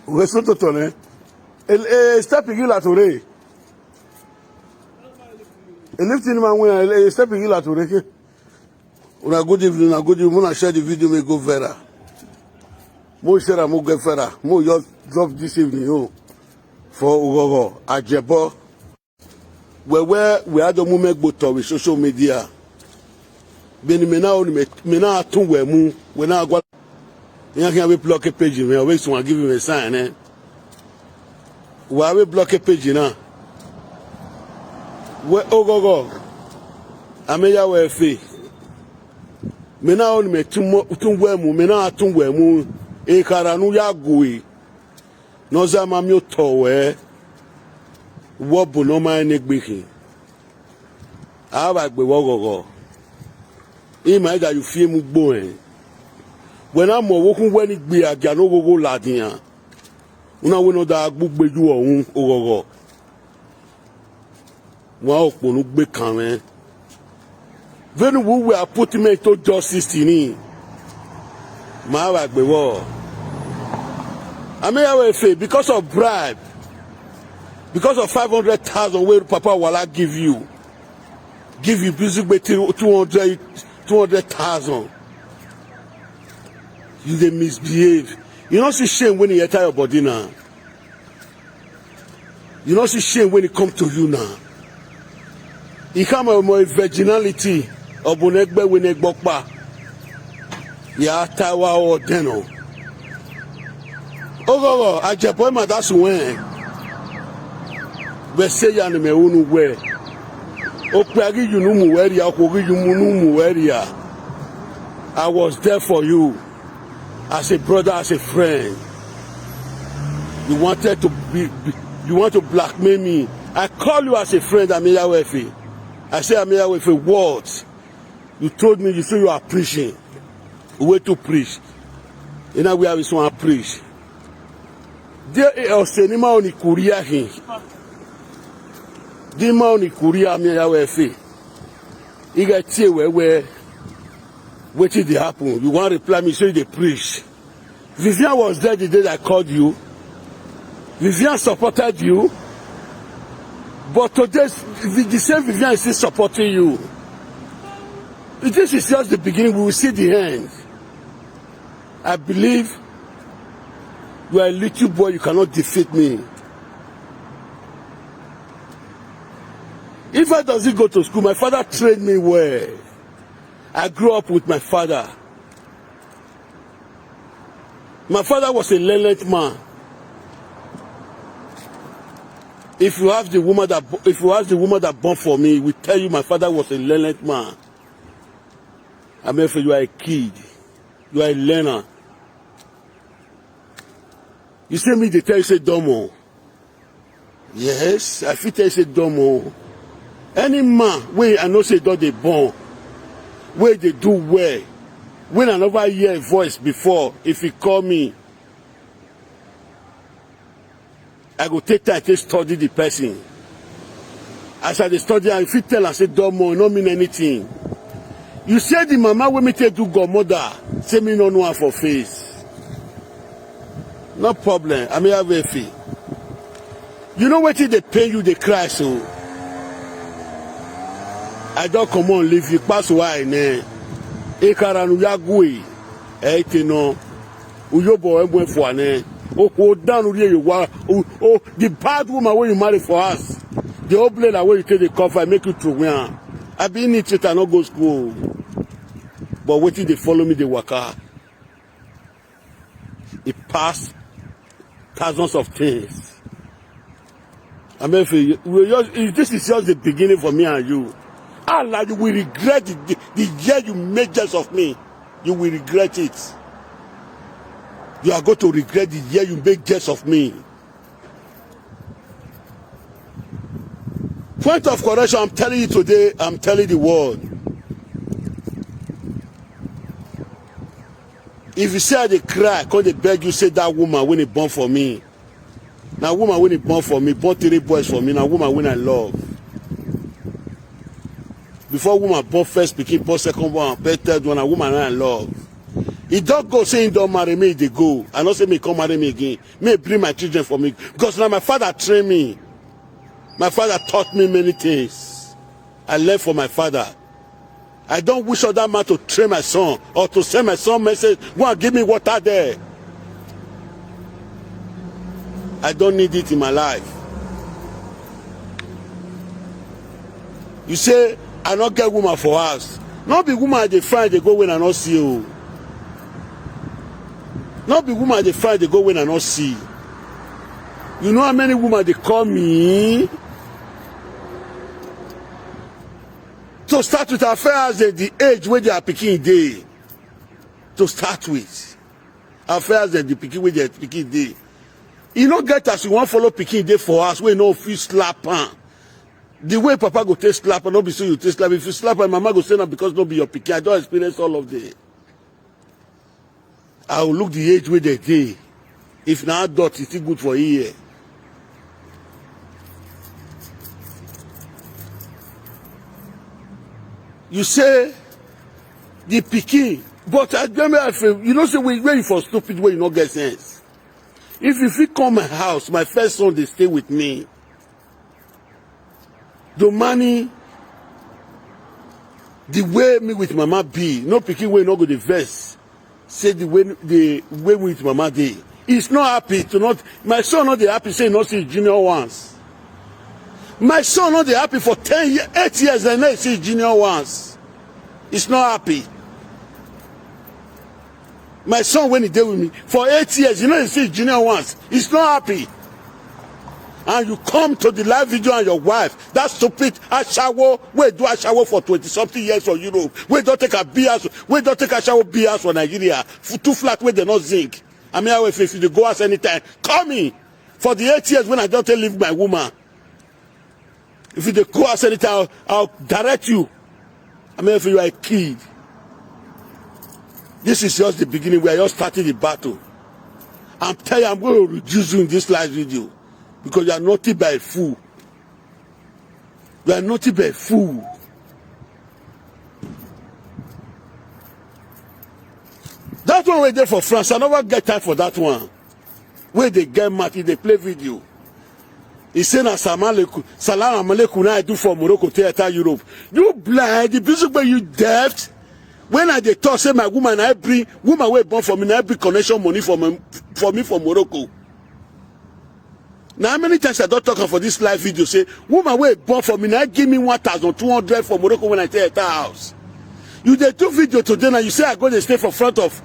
Resto totone. Step igila tore. Lifting man when step igila tore. Una good evening, Una share the video may go viral. Mo share am go viral. Mo just drop this evening for Ugogo Ajebo. Where we had a moment go with social media. Beni mena atun we mu we na agwa. You can block a page me always want give him a sign eh. We block a page now. We Ugogo Ameya we fe. Mena on me tun we mu mena atun we mu e karanu ya gui. No za mami o to we. Wo bu no ma ni gbeki. Aba gbe Ugogo. Ima that you feel mu gbo eh. When I'm walking when it be a gano go ladia. Una we no da gbugbe ju ohun Ugogo. Wa oponu gbe kan eh. When we are putting me to justice ni. Ma wa gbe wo. Ameya we fe because of bribe. Because of 500,000 where Papa Wala give you music be 200,000. You dey misbehave. You don't see shame when you enter your body now. You don't see shame when it come to you now. You come with more virginality. Obunegbe when they gbokpa. Ya tawa o deno. Ogogo Ajebo ma that's when. We say ya me unu we. Okpagi you no mu area, okogi you no mu area. I was there for you. As a brother, as a friend. You want to blackmail me. I call you as a friend, Ameya Wefe. I say Ameya Wefe, what? You told me, you say you are preaching. Way to preach. You know we have this one preach. There is cinema on the Korea here. Dima on the Korea Ameya Wefe. You get here where what did happen? You want to reply me, say they preach. Vivian was there the day I called you. Vivian supported you. But today, the same Vivian is still supporting you. This is just the beginning. We will see the end. I believe you are a little boy. You cannot defeat me. If I doesn't go to school, my father trained me well. I grew up with my father. My father was a learned man. If you ask the woman that born for me, we tell you my father was a learned man. I mean, you are a kid, you are a learner. You say me, they tell you say domo. Yes, I feel tell you say domo. Any man where I know say don't they born. Where they do well. When I never hear a voice before, if he call me, I go take time to study the person. As I study, if you tell and say, Domo, no mean anything. You say the mama when me take do godmother, say me no know her for face. No problem. I may have a fee. You know what they pay you, they cry so. I don't come on leave you pass why ne e karanu yagwe e teno uyobo emwe for ne o down uri you wa oh the bad woman when you marry for us the old lady that when you take the cover make you through where I been it I not go school but waiting they follow me the waka it passed thousands of things I mean this is just the beginning for me and you. Allah, you will regret the year you made jest of me. You will regret it. You are going to regret the year you made jest of me. Point of correction, I'm telling you today, I'm telling the world. If you say they cry, call they beg you, say that woman when it born for me. Now woman when it born for me, born 3 boys for me, now woman when I love. Before woman born first pikin, born second one, born third one, a woman I love. He don't go say he don't marry me, they go. I not say me come marry me again. May bring my children for me. Because now my father trained me. My father taught me many things. I learned from my father. I don't wish other man to train my son or to send my son message, go and give me water there. I don't need it in my life. You say, I not get woman for us. Not be woman they find they go when I not see you. Not be woman they find they go when I not see. You know how many women they call me? To start with affairs at the age where they are picking day. To start with. Affairs at the picking where they are picking day. You don't get us, you want follow picking day for us, we no feel slap on. The way Papa go take slap and not be so you take slap. If you slap and Mama go say no because not be your picking. I don't experience all of them. I will look the age where they day. If now adult, it's still good for a year. You say the picking, but I remember you know say when you for stupid way you not get sense. If you come my house, my first son they stay with me. The money, the way me with Mama be, no picking way not go the verse. Say the way with Mama dey. He's not happy to not. My son not the happy say not see junior ones. My son not happy for 8 years and now see junior ones. He's not happy. My son when he deal with me for 8 years, you know he see junior ones. He's not happy. And you come to the live video and your wife, that stupid Ashawo, we do Ashawo for 20-something years for Europe. We don't take a BS, we don't take a Ashawo BS for Nigeria. Too flat where they not zinc. I mean, if you go us anytime, call me. For the 8 years when I don't leave my woman. If you go us anytime, I'll direct you. I mean, if you are a kid. This is just the beginning. We are just starting the battle. I'm telling you, I'm going to reduce you in this last video. Because you are naughty by a fool. You are naughty by a fool. That one we there for France. I never get time for that one. Where they get mad, they play video. He said, Salam alaikum, I do for Morocco, theater, Europe. You blind, the music where you deaf. When I dey talk, say my woman, I bring, woman wey born for me, I bring connection money for me from Morocco. Now, how many times I don't talk for this live video, say, woman wey born for me, I give me 1,200 for Morocco when I tell her house. You dey do video today, now you say I go to stay for front of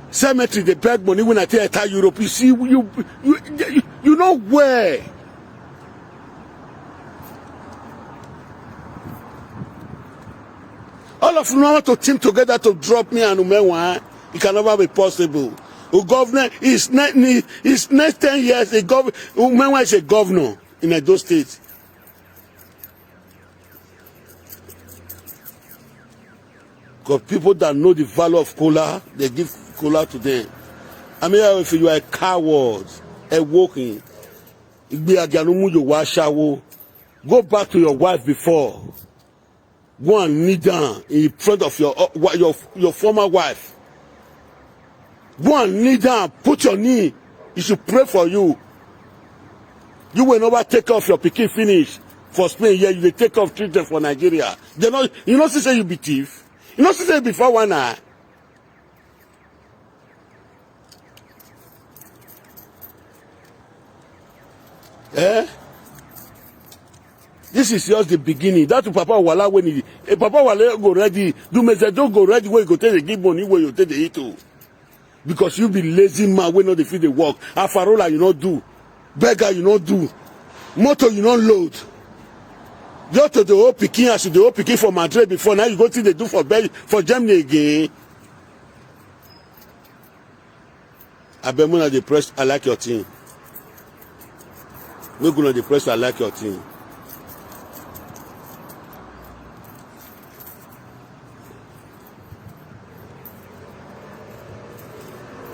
cemetery, they beg money when I tell her Europe. You see, you know where. All of you want to team together to drop me and Umewa. It can never be possible. The governor is next 10 years. Umewa is a governor in Edo State. Because people that know the value of cola, they give cola to them. I mean, if you are a coward, a walking, go back to your wife before. Go and kneel down in front of your former wife. Go and kneel down, put your knee. He should pray for you. You will never take off your pikin finish for Spain. Yeah, you will take off treatment for Nigeria. They not, you know, say you be thief. You know, say before one eye. Eh? This is just the beginning. That's Papa Wala when he Papa Wala go ready. Do me say don't go ready where you go take the give money where you take the eat to. Because you be lazy man when not the feed the work. Afarola you not do. Beggar you not do. Motor you not load. Go to the old picking as the old picking for Madrid before. Now you go to the do for Germany again. I bet when I press I like your team. We're gonna depress I like your team.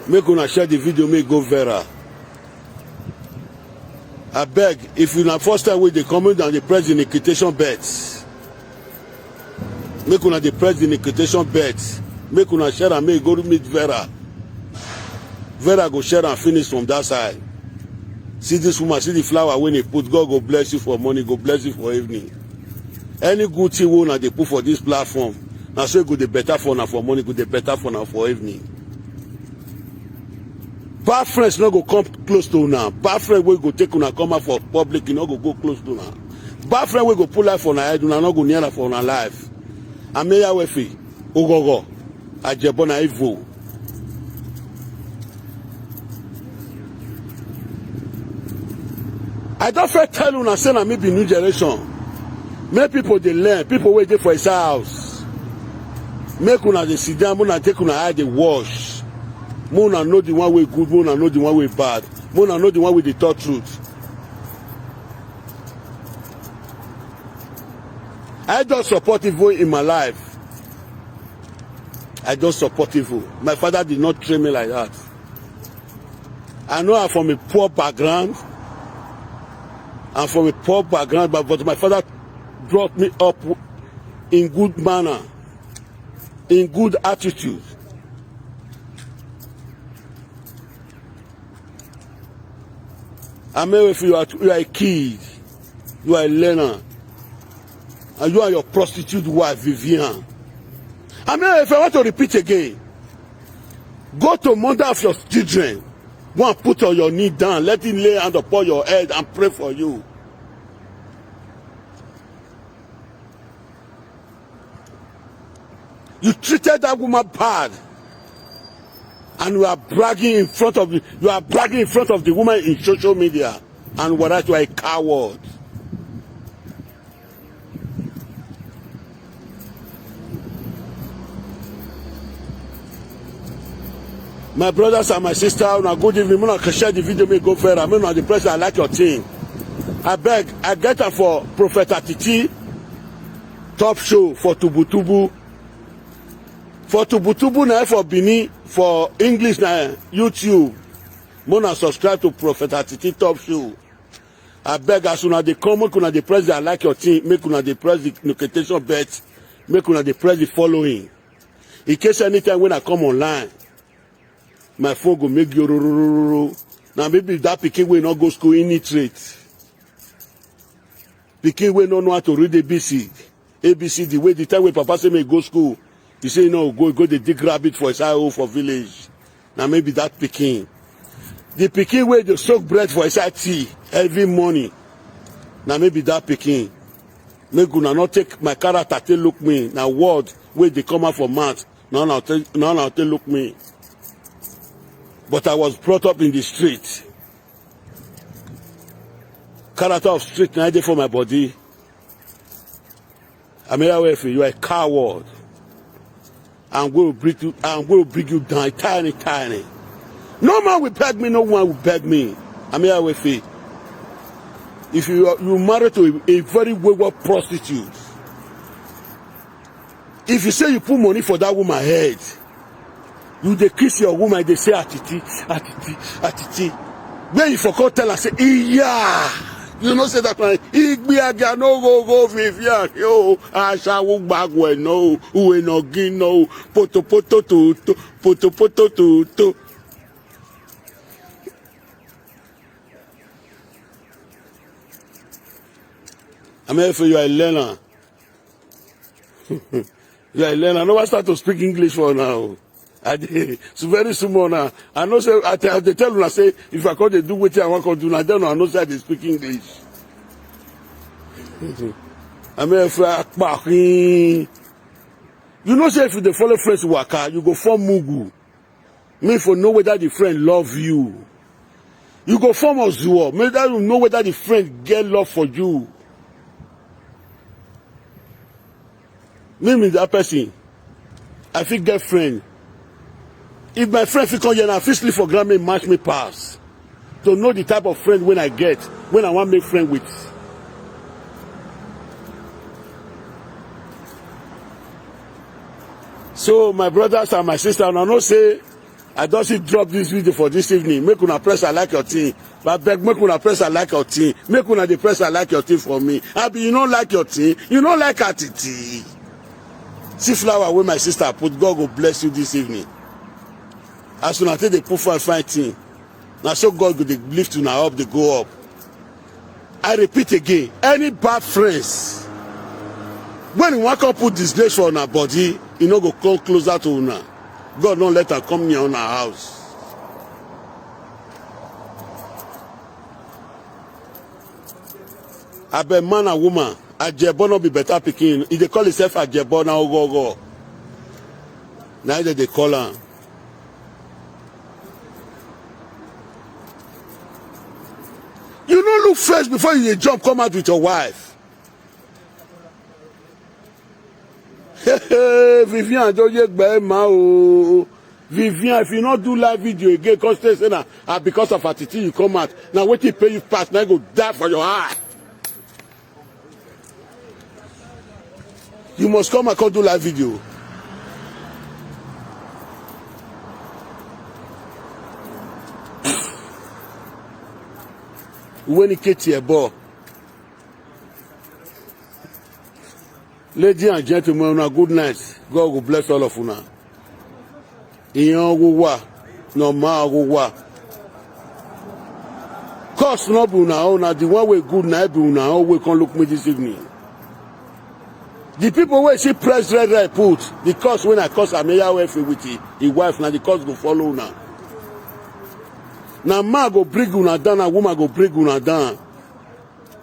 Make una share the video, make go viral. I beg, if you na first time with the comment and the press the notification bell, make una the press the notification bell Make una share and make go meet Vera. Vera go share and finish from that side. See this woman, see the flower when they put. God go bless you for money, go bless you for evening. Any good thing we they put for this platform, now so go the better for now for money, go the better for now for evening. Bad friends not go come close to now. Bad friend will go take una come out for public, you not go close to now. Bad friend will go pull life for na head, una not go near for na life. Ameya wefi, ogogo, ajebona evil. I don't feel tell una say na me be new generation. Make people they learn, people wait for his house. Make una they sit down, una take una eye they wash. Mona know the one way good, Mona know the one way bad. Mona know the one with the thought truth. I don't support evil in my life. I don't support evil. My father did not train me like that. I know I'm from a poor background. I'm from a poor background, but my father brought me up in good manner, in good attitude. I mean, if you are a kid, you are a learner, and you are your prostitute wife, Vivian. I mean, if I want to repeat again, go to mother of your children, go and put on your knee down, let him lay hand upon your head and pray for you. You treated that woman bad. And you are bragging in front of the woman in social media, and whereas you are a coward. My brothers and my sisters, now good evening. I can share the video, may go further. I'm on the press. I like your thing. I beg, I get her for Prophet Atiti top show for Tubutubu. For Tubutubu now for Bini, for English now YouTube. Mona subscribe to Prophet Atiti top show. I beg as soon as they come, make una the press. I like your thing. Make una the press the notification bell. Make una the press the following. In case anytime when I come online, my phone go make you. Now maybe that pikin will not go school illiterate. Pikin will not know how to read ABC. ABC the way the time when Papa say me go school. He say no, go the dig rabbit for his IO for village. Now maybe that pikin. The pikin where they soak bread for his tea every morning. Now maybe that pikin. Make una not take my character to look me. Now word where they come out for mouth. Now take look me. But I was brought up in the street. Character of street now for my body. I mean, you are a coward. I'm going to bring you down, tiny. No man will beg me, no one will beg me. I'm here with it. If you married to a very wayward prostitute, if you say you put money for that woman's head, you dey kiss your woman, they say atiti. When you forgot tell her, say, yeah. You know, say that one. Igbiaga no go Vivian. Yo, Asha Wugbagwe no. Uwe no gi no. Poto to. I'm here for you, a learner. You are a learner. No one start to speak English for now. So very small now. I know say they tell you, I say if I can't do what I want to do, I don't know. I know say they speak English. I mean, if you know, say if you follow friends waka, you go form mugu. Me for know whether the friend love you. You go form ozuo. Me that you know whether the friend get love for you. Me that person, I think get friend. If my friend fit come here and I fit sleep for ground, me match me pass. To know the type of friend when I get, when I want to make friend with. So my brothers and my sisters, I know say I don't see drop this video for this evening. Make una press I like your thing. But beg make una press I like your thing. Make una the press I like your thing for me. Abi you don't like your thing, you don't like attitude. See flower wey my sister put, God go bless you this evening. As una take dey put fine thing, na so God go dey lift una up, dey go up. I repeat again, any bad friends, when you wan come put disgrace for una body, e no go come closer to una. God no let am come near una house. Abeg man and woman, Ajebo no be better pikin. He dey call himself Ajebo na ogogo. Na dey call am. You no look first before you dey jump come out with your wife. Vivian Adoye Gbema o. Vivian, if you not do live video again, because they say na because of attitude you come out. Now wetin pay you pass, now you go die for your eye. You must come and come do live video. When he get here, boy. Ladies and gentlemen, una good night. God will bless all of una. Iyan go wa, no ma go wa. Cause no be una own, na the one way good na be una own wey come look me this evening. The people wey see press red put, the cause when I cause Ameya wife with his wife, na the cause go follow una. Na man go bring una down, na woman go bring una down.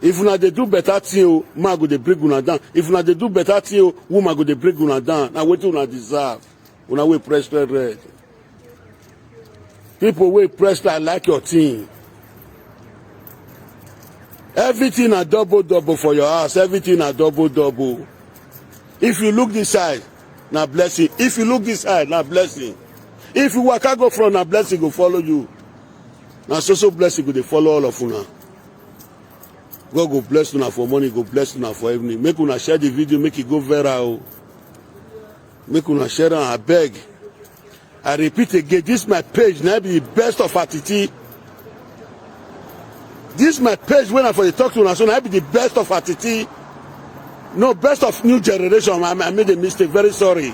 If una dey do better thing, man go dey bring una down. If una dey do better thing, woman go dey bring una down. Na wetin una deserve. Una wey press red. People wey press like your thing. Everything na double for your house. Everything na double. If you look this side, na blessing. If you look this side, na blessing. If you waka go front, na blessing go follow you. Na so blessing go dey follow all of una. God go bless una for money, go bless una for evening. Make una share the video, make it go viral. Make una share am, I beg. I repeat again, this my page, now be the best of attitude. This my page when I for the talk to una, so now be the best of attitude. No, best of new generation. I made a mistake, very sorry.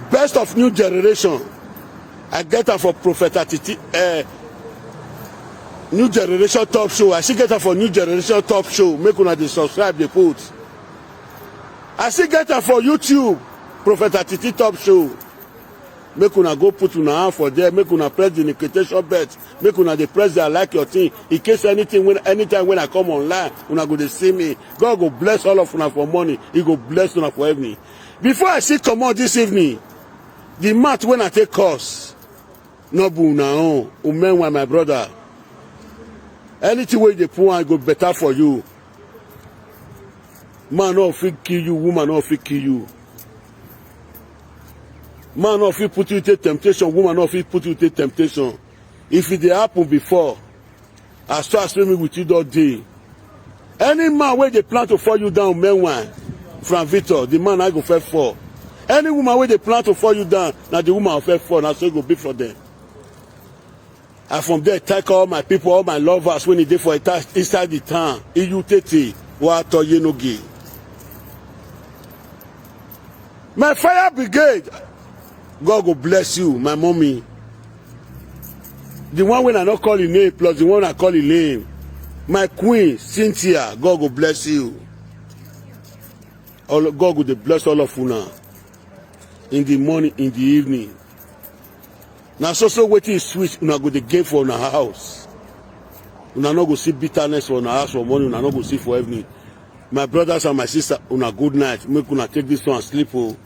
Best of new generation. I get her for Prophet Attitude. New generation top show. I still get her for new generation top show. Make una dey subscribe, dey put. I still get her for YouTube. Prophet Attitude top show. Make una go put una hand for there. Make una press the notification bell. Make una dey press there like your thing. In case anytime when I come online, una go dey see me. God go bless all of una for money. He go bless una for evening. Before I sit come out this evening, the math when I take course, no be una own. Umenwa my brother. Anything wey dey put on go better for you. Man no fit kill you, woman no fit kill you. Man no fit put you into temptation, woman no fit put you into temptation. If it dey happen before, as far as me with you that day. Any man wey dey plan to fall you down, meanwhile, from Victor, the man I go first fall. Any woman wey dey plan to fall you down, na the woman first fall, na so it go be for them. And from there, take all my people, all my lovers, when they dey for inside the town, Iyutete, Wato Yenogi. My fire brigade, God go bless you, my mommy. The one when I not call your name, plus the one I call your name. My queen, Cynthia, God go bless you. God go bless all of you now. In the morning, in the evening. Now so waiting switch, una go the game for una house. Una no go see bitterness for una house for money, una no go see for evening. My brothers and my sister, una good night. Make una take this one and sleep. Oh.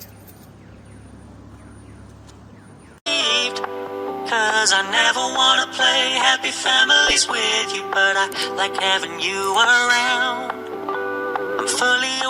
Cause I never wanna play happy families with you, but I like having you around. I'm fully